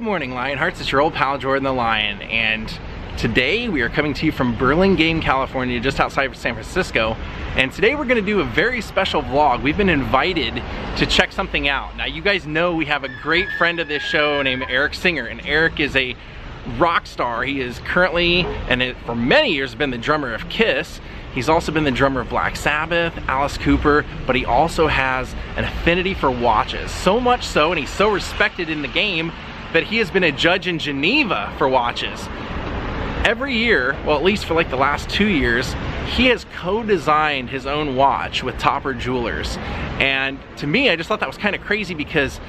morning, Lionhearts. It's your old pal Jordan the Lion, and today we are coming to you from Burlingame, California, just outside of San Francisco. And today we're going to do a very special vlog. We've been invited to check something out. Now, you guys know we have a great friend of this show named Eric Singer, and Eric is a rock star. He is currently, and for many years, been the drummer of Kiss. He's also been the drummer of Black Sabbath, Alice Cooper, but he also has an affinity for watches. So much so, and he's so respected in the game, that he has been a judge in Geneva for watches. Every year, well, at least for like the last 2 years, he has co-designed his own watch with Topper Jewelers. And to me, I just thought that was kind of crazy, because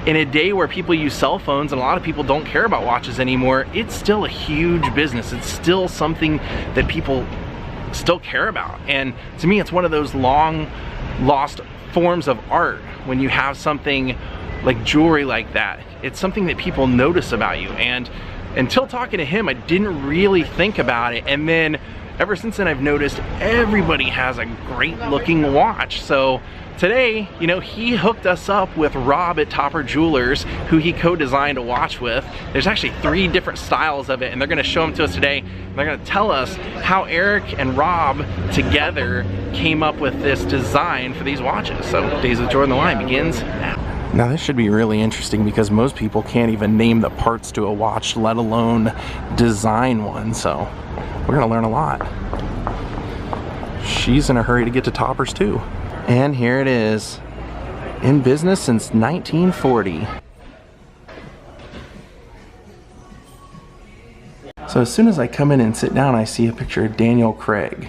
in a day where people use cell phones and a lot of people don't care about watches anymore, it's still a huge business. It's still something that people still care about. And to me, it's one of those long lost forms of art. When you have something like jewelry like that, it's something that people notice about you. And until talking to him, I didn't really think about it. And then ever since then, I've noticed everybody has a great looking watch. So today, you know, he hooked us up with Rob at Topper Jewelers, who he co-designed a watch with. There's actually 3 different styles of it, and they're gonna show them to us today. And they're gonna tell us how Eric and Rob together came up with this design for these watches. So Daze with Jordan the Lion begins now. Now this should be really interesting, because most people can't even name the parts to a watch, let alone design one. So we're gonna learn a lot. She's in a hurry to get to Toppers too. And here it is, in business since 1940. So as soon as I come in and sit down, I see a picture of Daniel Craig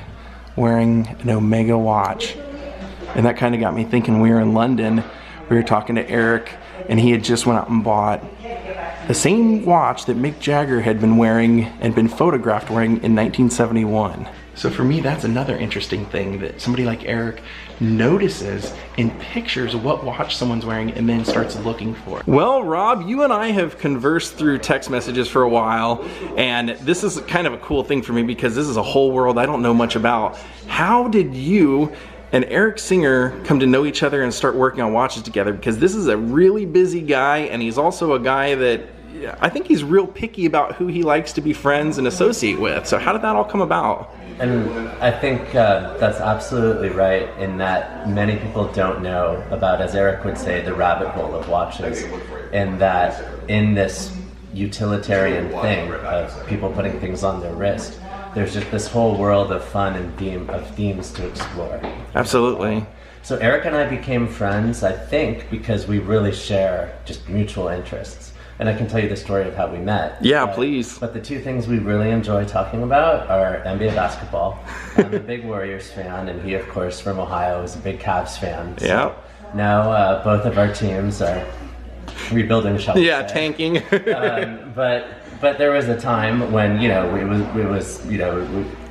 wearing an Omega watch. And that kind of got me thinking. We were in London, we were talking to Eric, and he had just went out and bought the same watch that Mick Jagger had been wearing and been photographed wearing in 1971. So for me, that's another interesting thing, that somebody like Eric notices in pictures what watch someone's wearing and then starts looking for it. Well, Rob, you and I have conversed through text messages for a while, and this is kind of a cool thing for me, because this is a whole world I don't know much about. How did you and Eric Singer come to know each other and start working on watches together? Because this is a really busy guy, and he's also a guy that I think he's real picky about who he likes to be friends and associate with. So how did that all come about? And I think that's absolutely right, in that many people don't know about, as Eric would say, the rabbit hole of watches, and that in this utilitarian thing of people putting things on their wrist, there's just this whole world of fun and themes to explore. Absolutely. So Eric and I became friends, I think, because we really share just mutual interests. And I can tell you the story of how we met. Yeah, please. But the 2 things we really enjoy talking about are NBA basketball. I'm a big Warriors fan, and he, of course, from Ohio, is a big Cavs fan. So yeah. Now both of our teams are rebuilding, shall we say. Tanking. But there was a time when, you know, it was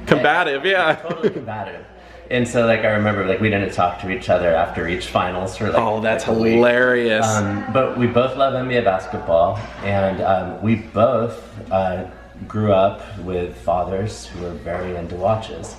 combative, yeah. Totally combative. And so, like, I remember, like, we didn't talk to each other after each finals for, like, oh, that's hilarious. But we both love NBA basketball, and we both grew up with fathers who were very into watches.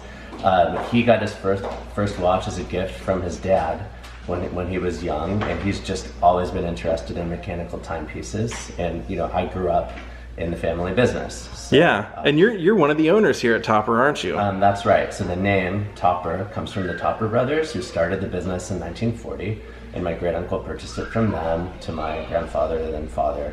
He got his first watch as a gift from his dad when he was young, and he's just always been interested in mechanical timepieces. And, you know, I grew up in the family business. So, yeah, and you're one of the owners here at Topper, aren't you? That's right. So the name Topper comes from the Topper brothers, who started the business in 1940, and my great uncle purchased it from them to my grandfather and then father.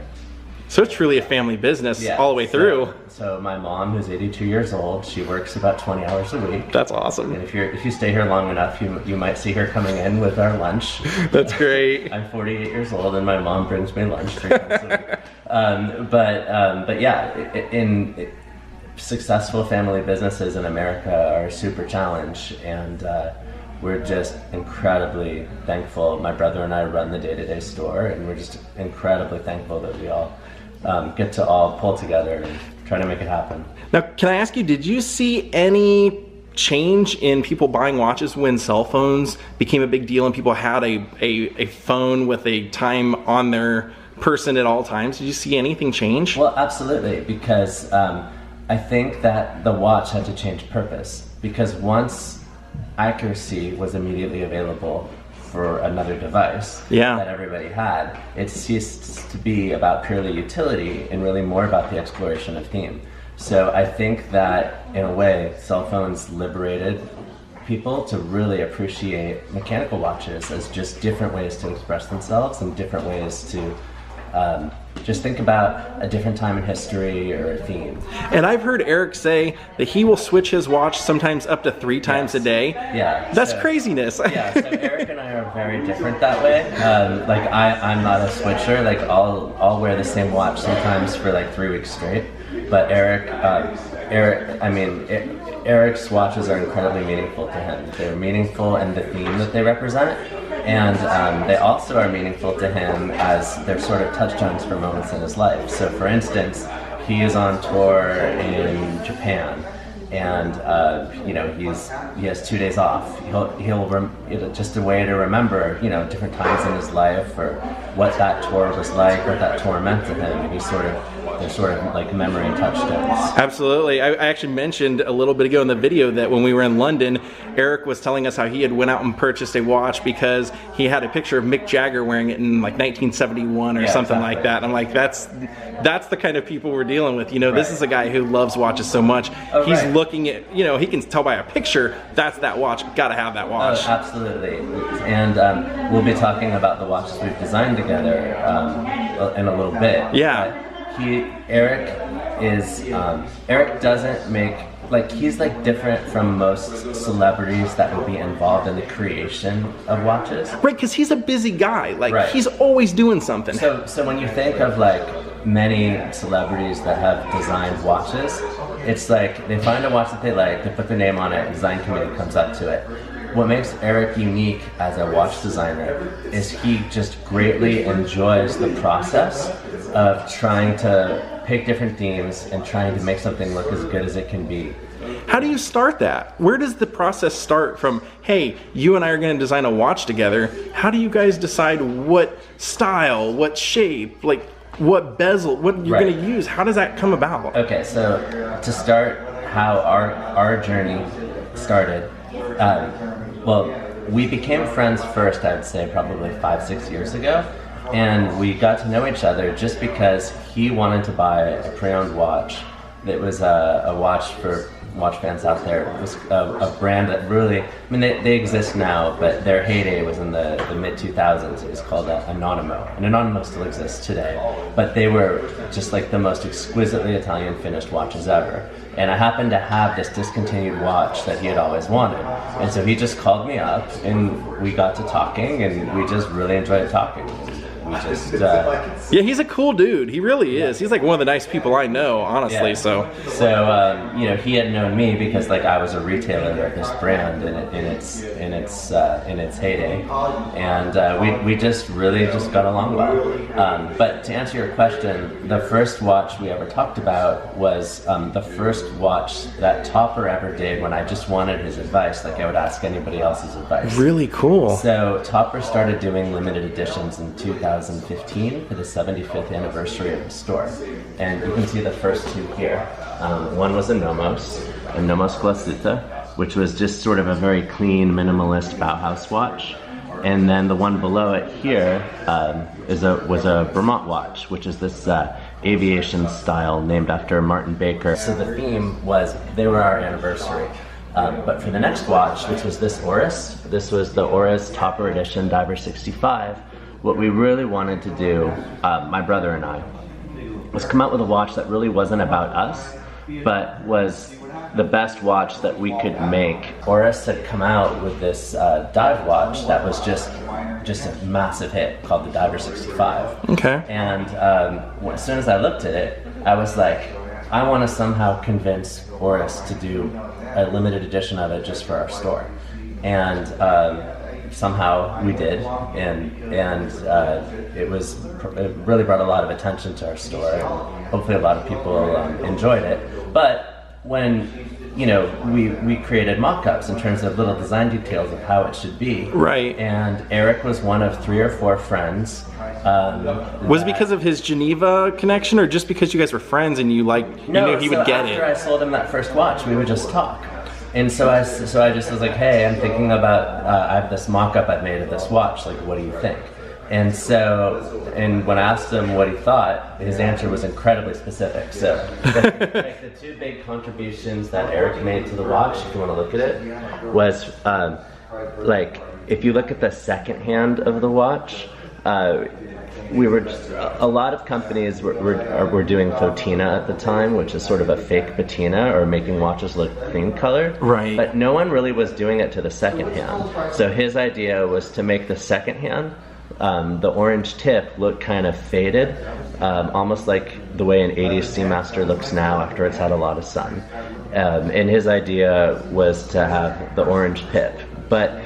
So it's really a family business, yeah, all the way through. So my mom, who's 82 years old, she works about 20 hours a week. That's awesome. And if you stay here long enough, you might see her coming in with our lunch. That's great. I'm 48 years old, and my mom brings me lunch 3 times a week. But yeah, successful family businesses in America are a super challenge, and we're just incredibly thankful. My brother and I run the day-to-day store, and we're just incredibly thankful that we all get to all pull together and try to make it happen. Now, can I ask you, did you see any change in people buying watches when cell phones became a big deal and people had a phone with a time on their person at all times? Did you see anything change? Well, absolutely, because I think that the watch had to change purpose, because once accuracy was immediately available, for another device that everybody had. It ceased to be about purely utility and really more about the exploration of theme. So I think that, in a way, cell phones liberated people to really appreciate mechanical watches as just different ways to express themselves and different ways to just think about a different time in history or a theme. And I've heard Eric say that he will switch his watch sometimes up to 3 times a day. Yeah. That's craziness. Yeah, so Eric and I are very different that way. Like I'm not a switcher. Like I'll wear the same watch sometimes for like 3 weeks straight. But Eric's watches are incredibly meaningful to him. They're meaningful in the theme that they represent. And they also are meaningful to him as they're sort of touchstones for moments in his life. So for instance, he is on tour in Japan, and he has 2 days off. He'll just a way to remember different times in his life, or what that tour was like, what that tour meant to him. And they're sort of like memory touchstones. Absolutely. I actually mentioned a little bit ago in the video that when we were in London, Eric was telling us how he had went out and purchased a watch because he had a picture of Mick Jagger wearing it in like 1971 or something like that. And I'm like, that's the kind of people we're dealing with. This is a guy who loves watches so much. He's looking at, he can tell by a picture, that's that watch, gotta have that watch. Oh, absolutely. And we'll be talking about the watches we've designed together in a little bit. Yeah. Eric doesn't make, he's different from most celebrities that would be involved in the creation of watches. Right, because he's a busy guy. He's always doing something. So when you think of many celebrities that have designed watches, it's they find a watch that they like, they put their name on it, design committee comes up to it. What makes Eric unique as a watch designer is he just greatly enjoys the process of trying to pick different themes and trying to make something look as good as it can be. How do you start that? Where does the process start from, hey, you and I are going to design a watch together? How do you guys decide what style, what shape, what bezel, what you're going to use? How does that come about? Okay, so to start how our journey started, we became friends first, I would say, probably 5-6 years ago. And we got to know each other just because he wanted to buy a pre-owned watch. It was a watch for watch fans out there. It was a brand that really, they exist now, but their heyday was in the mid-2000s. It was called Anonimo, and Anonimo still exists today. But they were just the most exquisitely Italian finished watches ever. And I happened to have this discontinued watch that he had always wanted. And so he just called me up, and we got to talking, and we just really enjoyed talking. Yeah, he's a cool dude. He really is. He's one of the nice people I know, honestly. Yeah. So he had known me because I was a retailer of this brand in its heyday, and we just really got along well. But to answer your question, the first watch we ever talked about was the first watch that Topper ever did when I just wanted his advice, I would ask anybody else's advice. Really cool. So Topper started doing limited editions in 2015 for the 75th anniversary of the store. And you can see the first two here. One was a Nomos Glasuta, which was just sort of a very clean, minimalist Bauhaus watch. And then the one below it here was a Vermont watch, which is this aviation style named after Martin Baker. So the theme was, they were our anniversary. But for the next watch, which was this Auris, this was the Auris Topper Edition Diver 65, what we really wanted to do, my brother and I, was come out with a watch that really wasn't about us, but was the best watch that we could make. Auris had come out with this dive watch that was just a massive hit called the Diver 65. Okay. And as soon as I looked at it, I was like, I want to somehow convince Auris to do a limited edition of it just for our store. And somehow we did, and it really brought a lot of attention to our store, and hopefully a lot of people enjoyed it. But when we created mock-ups in terms of little design details of how it should be. Right. And Eric was one of 3 or 4 friends. Was it because of his Geneva connection, or just because you guys were friends and you knew he would get it? After I sold him that first watch, we would just talk. And so I just was like, hey, I'm thinking about, I have this mock-up I've made of this watch, like, what do you think? And when I asked him what he thought, his answer was incredibly specific. So, like the two big contributions that Eric made to the watch, if you want to look at it, was like, if you look at the second hand of the watch, a lot of companies were doing patina at the time, which is sort of a fake patina, or making watches look cream colored. Right. But no one really was doing it to the second hand. So his idea was to make the second hand, the orange tip, look kind of faded, almost like the way an 80s Seamaster looks now after it's had a lot of sun. And his idea was to have the orange tip. But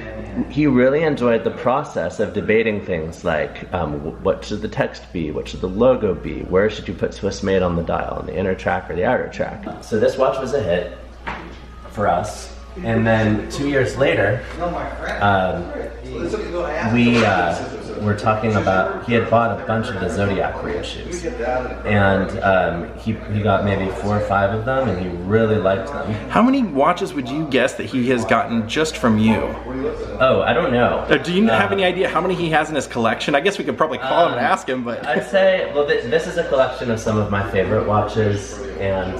he really enjoyed the process of debating things like, what should the text be? What should the logo be? Where should you put Swiss made on the dial, on the inner track or the outer track? So this watch was a hit for us. And then 2 years later, we were talking about, he had bought a bunch of the Zodiac reissues. And he got maybe 4 or 5 of them, and he really liked them. How many watches would you guess that he has gotten just from you? Oh, I don't know. Do you have any idea how many he has in his collection? I guess we could probably call him and ask him, but... I'd say, well, this is a collection of some of my favorite watches and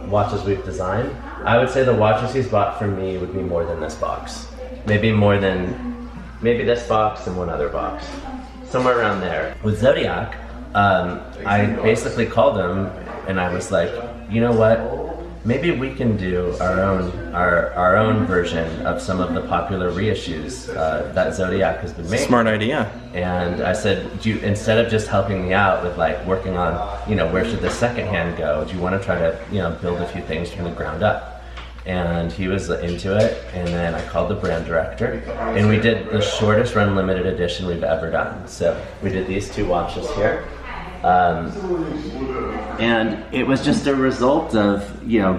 watches we've designed. I would say the watches he's bought from me would be more than this box. Maybe this box and one other box. Somewhere around there. With Zodiac, I basically called him and I was like, you know what? Maybe we can do our own version of some of the popular reissues that Zodiac has been making. Smart idea. And I said, instead of just helping me out with like working on, where should the second hand go, do you want to try to, build a few things from the ground up? And he was into it, and then I called the brand director, and we did the shortest run limited edition we've ever done. So we did these 2 watches here. And it was just a result of,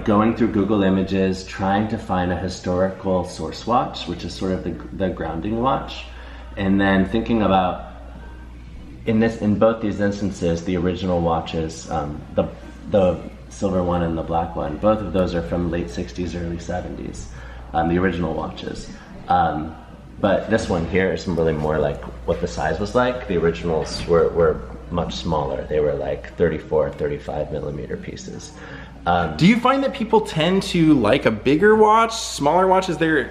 going through Google Images, trying to find a historical source watch, which is sort of the grounding watch, and then thinking about, in both these instances, the original watches, the silver one and the black one, both of those are from late 60s, early 70s, the original watches. But this one here is really more like what the size was like. The originals were much smaller. They were like 34, 35 millimeter pieces. Do you find that people tend to like a bigger watch, smaller watch? Is there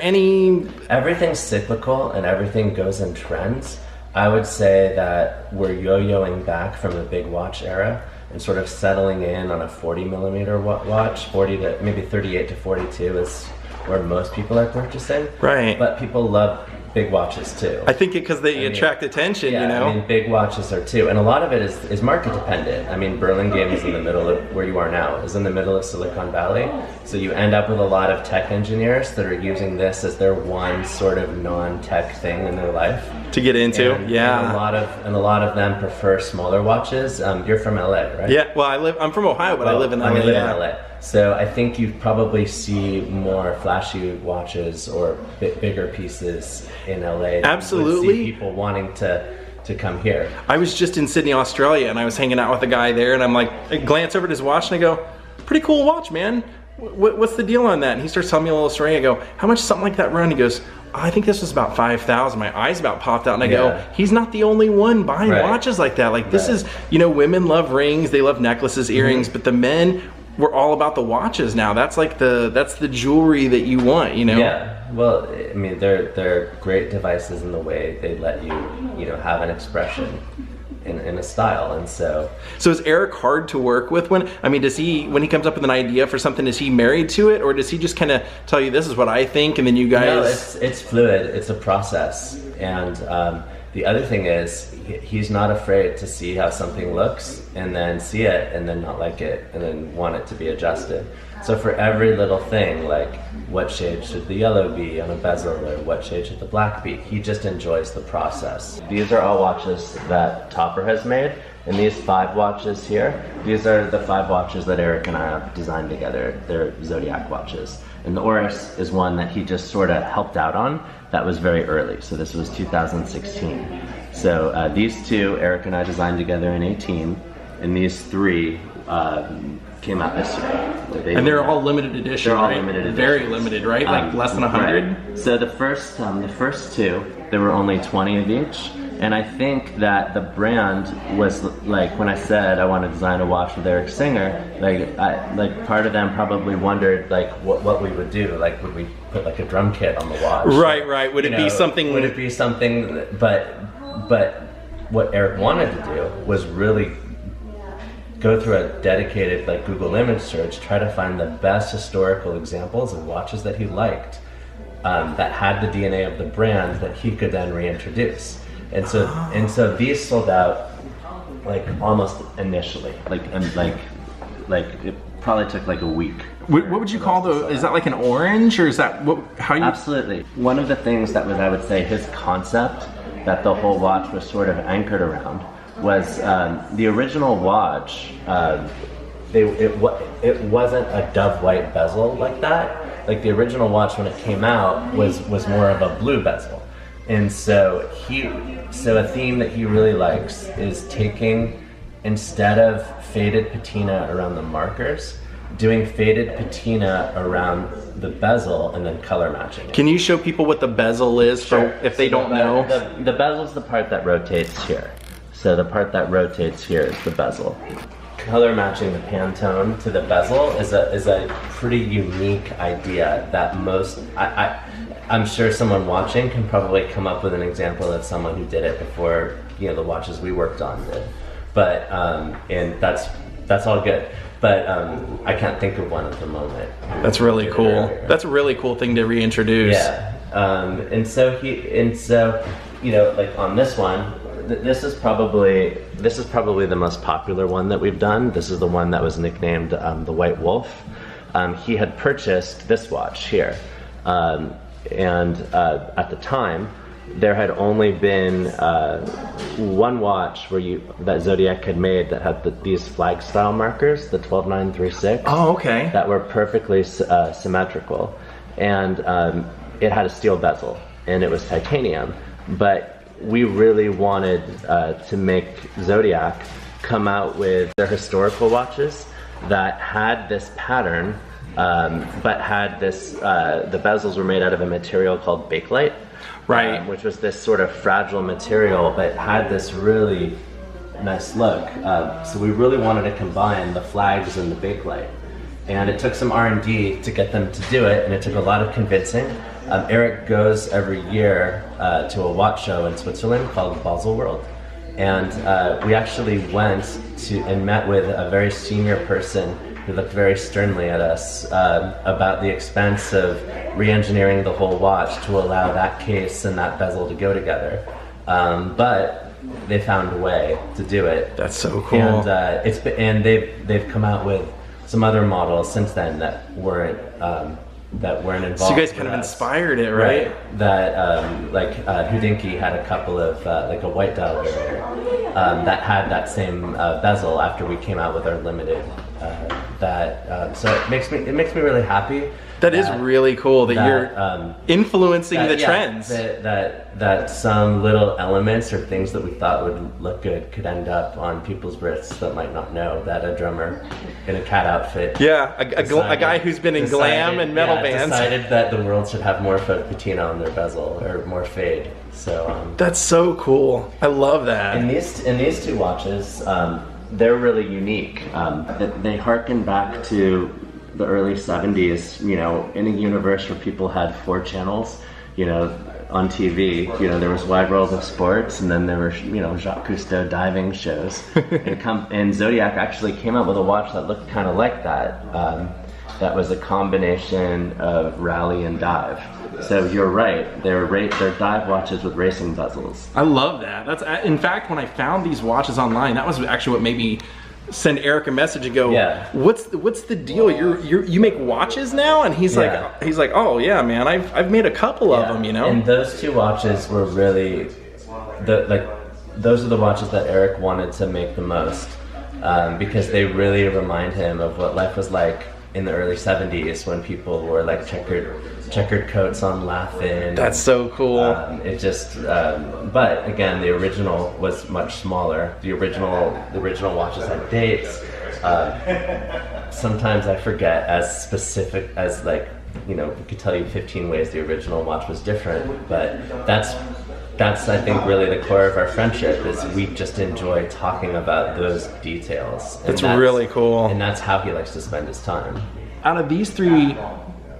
any... Everything's cyclical and everything goes in trends. I would say that we're yo-yoing back from the big watch era and sort of settling in on a 40 millimeter watch. 40 to maybe 38 to 42 is where most people are purchasing. Right. But people love big watches too. I think because they attract attention, yeah, I mean, big watches are too. And a lot of it is market dependent. I mean, Burlingame is in the middle of where you are now, is in the middle of Silicon Valley. So you end up with a lot of tech engineers that are using this as their one sort of non-tech thing in their life. To get into, yeah. And a lot of them prefer smaller watches. You're from LA, right? Yeah, well, I'm from Ohio, but I live in LA. I live in LA. So I think you probably see more flashy watches or bigger pieces in LA. Absolutely. You would see people wanting to come here. I was just in Sydney, Australia, and I was hanging out with a guy there, and I'm like, I glance over at his watch and I go, pretty cool watch, man. What's the deal on that? And he starts telling me a little story. I go, how much something like that run? He goes, I think this was about 5,000. My eyes about popped out, and I go, he's not the only one buying watches like that. Like this is, women love rings, they love necklaces, earrings, but the men, we're all about the watches now. That's like that's the jewelry that you want, Yeah. Well, I mean, they're great devices in the way they let you, have an expression in a style, and so is Eric hard to work with? When he comes up with an idea for something, is he married to it, or does he just kind of tell you this is what I think, and then you guys? No, it's fluid. It's a process, and the other thing is he's not afraid to see how something looks and then see it and then not like it and then want it to be adjusted. So for every little thing, like what shade should the yellow be on a bezel, or what shade should the black be, he just enjoys the process. These are all watches that Topper has made, and these 5 watches here, these are the 5 watches that Eric and I have designed together. They're Zodiac watches. And the Auris is one that he just sort of helped out on. That was very early, so this was 2016. So these 2, Eric and I designed together in 18, and these 3, came out this year. And they're all limited edition, They're all right? limited editions. Very limited, right? Like less than 100? Right. So the first two, there were only 20 of each. And I think that the brand was like, when I said I want to design a watch with Eric Singer, like part of them probably wondered like what we would do. Like, would we put like a drum kit on the watch? Right, right. Would it be something? Would it be something? But what Eric wanted to do was really go through a dedicated like Google image search, try to find the best historical examples of watches that he liked, that had the DNA of the brand that he could then reintroduce. And so these sold out like almost initially, like it probably took like a week. What would you call is that like an orange, or is that how you? Absolutely. One of the things that was, I would say, his concept that the whole watch was sort of anchored around was the original watch. It wasn't a dove white bezel like that. Like the original watch when it came out was more of a blue bezel. And so a theme that he really likes is taking, instead of faded patina around the markers, doing faded patina around the bezel and then color matching it. Can you show people what the bezel is, Sure. if they don't know? The bezel is the part that rotates here. So the part that rotates here is the bezel. Color matching the Pantone to the bezel is a pretty unique idea that I'm sure someone watching can probably come up with an example of someone who did it before, the watches we worked on did. But and that's all good. But I can't think of one at the moment. That's really cool. That's a really cool thing to reintroduce. Yeah. And so like on this one, this is probably the most popular one that we've done. This is the one that was nicknamed the White Wolf. He had purchased this watch here. And at the time, there had only been one watch that Zodiac had made that had these flag style markers, the 12936. Oh, okay. That were perfectly symmetrical, and it had a steel bezel, and it was titanium. But we really wanted to make Zodiac come out with their historical watches that had this pattern. But had this, the bezels were made out of a material called bakelite, right? Which was this sort of fragile material, but had this really nice look. So we really wanted to combine the flags and the bakelite. And it took some R&D to get them to do it, and it took a lot of convincing. Eric goes every year to a watch show in Switzerland called Bezel World. And we actually went and met with a very senior person who looked very sternly at us about the expense of re-engineering the whole watch to allow that case and that bezel to go together. But they found a way to do it. That's so cool. And they've come out with some other models since then that weren't involved. So you guys kind of inspired it, right? That Houdinki had a couple of like a white dial variant that had that same bezel after we came out with our limited. So it makes me really happy. That is really cool that you're influencing the trends. That some little elements or things that we thought would look good could end up on people's wrists that might not know that a drummer in a cat outfit. Yeah, a guy who's been in glam and metal bands decided that the world should have more faux patina on their bezel or more fade. So that's so cool. I love that. In these two watches, they're really unique. They harken back to the early 70s, in a universe where people had 4 channels, on TV. There was Wide World of Sports, and then there were, Jacques Cousteau diving shows. And Zodiac actually came out with a watch that looked kind of like that. That was a combination of rally and dive. So you're right, they're dive watches with racing bezels. I love that. In fact, when I found these watches online, that was actually what made me send Eric a message and go, yeah. What's the deal? You make watches now? And he's like, oh yeah, man, I've made a couple of them, And those two watches were really those are the watches that Eric wanted to make the most, because they really remind him of what life was like in the early 70s when people wore like checkered coats on Laughing. That's so cool. But again, the original was much smaller. The original watches had dates. Sometimes I forget as specific as like, you know, we could tell you 15 ways the original watch was different, but that's I think really the core of our friendship is we just enjoy talking about those details. And that's really cool. And that's how he likes to spend his time. Out of these 3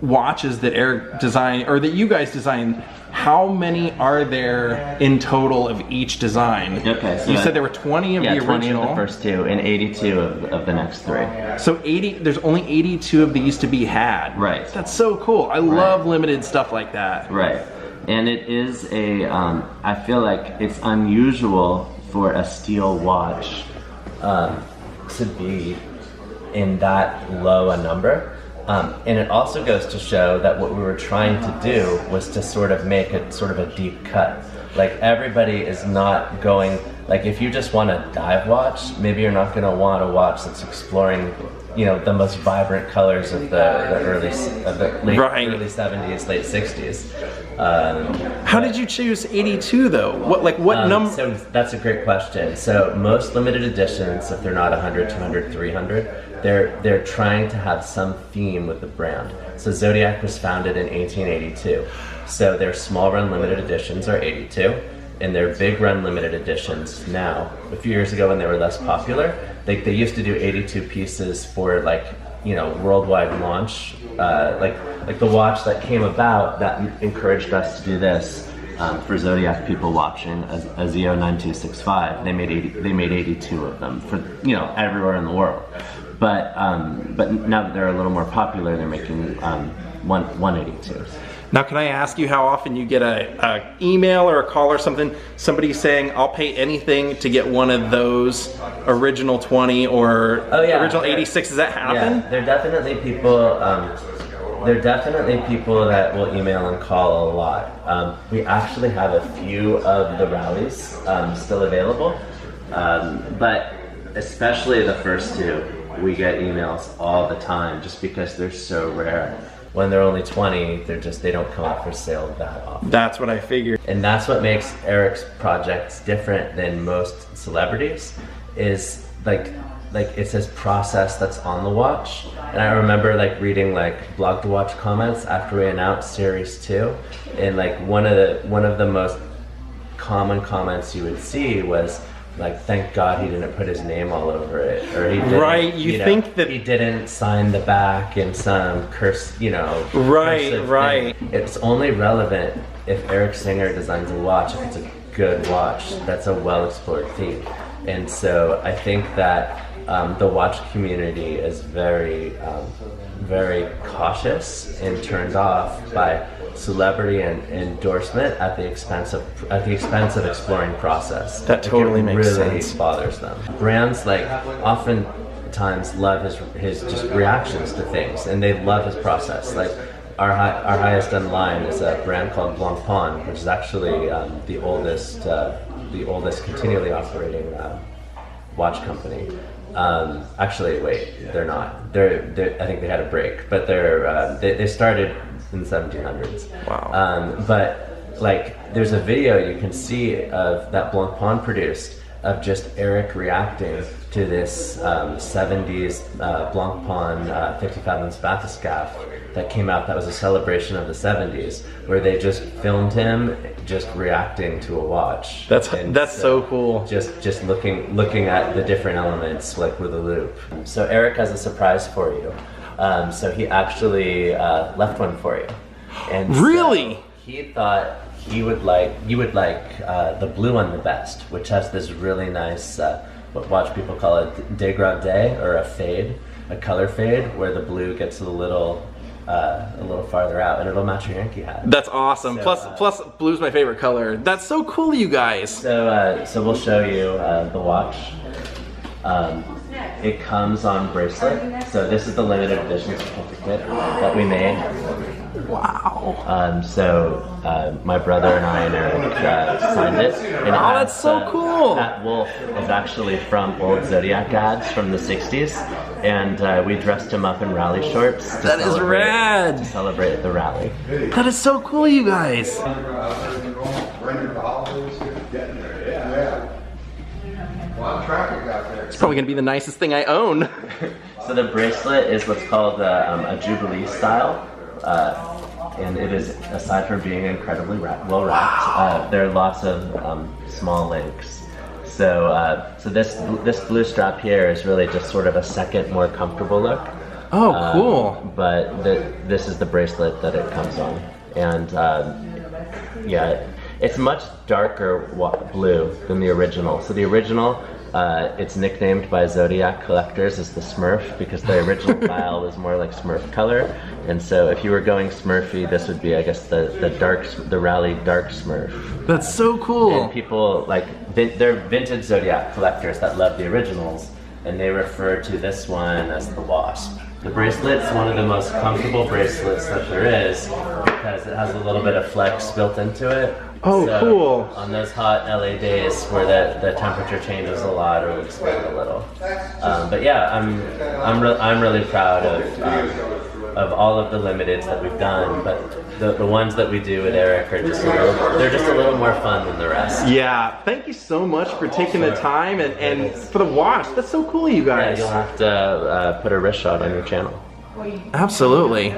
watches that Eric designed, or that you guys designed, how many are there in total of each design? Okay, so you said there were 20 of the original. 20 of the first 2 and 82 of the next 3. So there's only 82 of these to be had. Right. That's so cool. I love limited stuff like that. Right. And it is I feel like it's unusual for a steel watch to be in that low a number. And it also goes to show that what we were trying to do was to sort of make a sort of a deep cut. Like everybody is not going, like if you just want a dive watch, maybe you're not going to want a watch that's exploring, you know, the most vibrant colors of the early 70s, late 60s. How did you choose 82 though? What number? So that's a great question. So most limited editions, if they're not 100, 200, 300, they're trying to have some theme with the brand. So Zodiac was founded in 1882. So their small run limited editions are 82, and their big run limited editions now. A few years ago when they were less popular, they used to do 82 pieces for like, you know, worldwide launch. Like the watch that came about that encouraged us to do this for Zodiac people watching, a Zio 9265. They made 82 of them for, you know, everywhere in the world. But now that they're a little more popular, they're making 182. Now, can I ask you how often you get a email or a call or something, somebody saying, I'll pay anything to get one of those original 20 or original 86? Does that happen? Yeah, there are definitely people. There are definitely people that will email and call a lot. We actually have a few of the rallies still available, but especially the first 2, we get emails all the time just because they're so rare. When they're only 20, they don't come up for sale that often. That's what I figured. And that's what makes Eric's projects different than most celebrities, is like it's his process that's on the watch. And I remember like reading like Blog to Watch comments after we announced Series 2, and like one of the most common comments you would see was like, thank God he didn't put his name all over it, or he didn't, right, you think that he didn't sign the back in some curse, you know, right. It's only relevant if Eric Singer designs a watch, if it's a good watch that's a well-explored theme. And so I think that the watch community is very cautious and turned off by celebrity and endorsement at the expense of exploring process. That totally makes sense. Really bothers them. Brands like oftentimes love his just reactions to things, and they love his process. Like our highest end line is a brand called Blancpain, which is actually the oldest continually operating watch company. Actually, wait, they're not. They're I think they had a break, but they started in the 1700s. Wow. But like, there's a video you can see of that Blancpain produced of just Eric reacting to this 70s Blancpain 55-ounce bathyscaphe that came out. That was a celebration of the 70s, where they just filmed him just reacting to a watch. That's so cool. Just looking at the different elements, like with a loop. So Eric has a surprise for you. So he actually left one for you. And really? So he thought you would like the blue one the best, which has this really nice what watch people call a dégradé, or a fade, a color fade, where the blue gets a little farther out, and it'll match your Yankee hat. That's awesome. So, plus blue's my favorite color. That's so cool, you guys. So we'll show you the watch. It comes on bracelet. So this is the limited edition certificate that we made. Wow. So my brother and I and Eric signed it. And that's so cool. That wolf is actually from old Zodiac ads from the 60s. And we dressed him up in rally shorts. That is rad. To celebrate the rally. That is so cool, you guys. probably gonna be the nicest thing I own. So the bracelet is what's called a Jubilee Style. And it is, aside from being incredibly well wrapped, there are lots of small links. So, so this blue strap here is really just sort of a second, more comfortable look. Oh, cool. But this is the bracelet that it comes on. And yeah, it's much darker blue than the original. So the original, it's nicknamed by Zodiac collectors as the Smurf because the original file was more like Smurf color. And so if you were going Smurfy, this would be, I guess, the Rally Dark Smurf. That's so cool. And people, like, they're vintage Zodiac collectors that love the originals, and they refer to this one as the Wasp. The bracelet's one of the most comfortable bracelets that there is because it has a little bit of flex built into it. Oh, so cool. On those hot LA days where the temperature changes a lot or would swing a little. But yeah, I'm really proud of all of the limiteds that we've done, but the ones that we do with Eric are just they're just a little more fun than the rest. Yeah, thank you so much for taking the time and for the watch. That's so cool, you guys. Yeah, you'll have to put a wrist shot on your channel. Absolutely.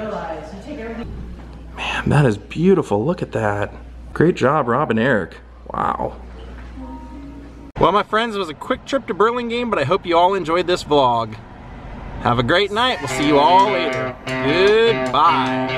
Man, that is beautiful. Look at that. Great job, Rob and Eric. Wow. Well, my friends, it was a quick trip to Burlingame, but I hope you all enjoyed this vlog. Have a great night. We'll see you all later. Goodbye.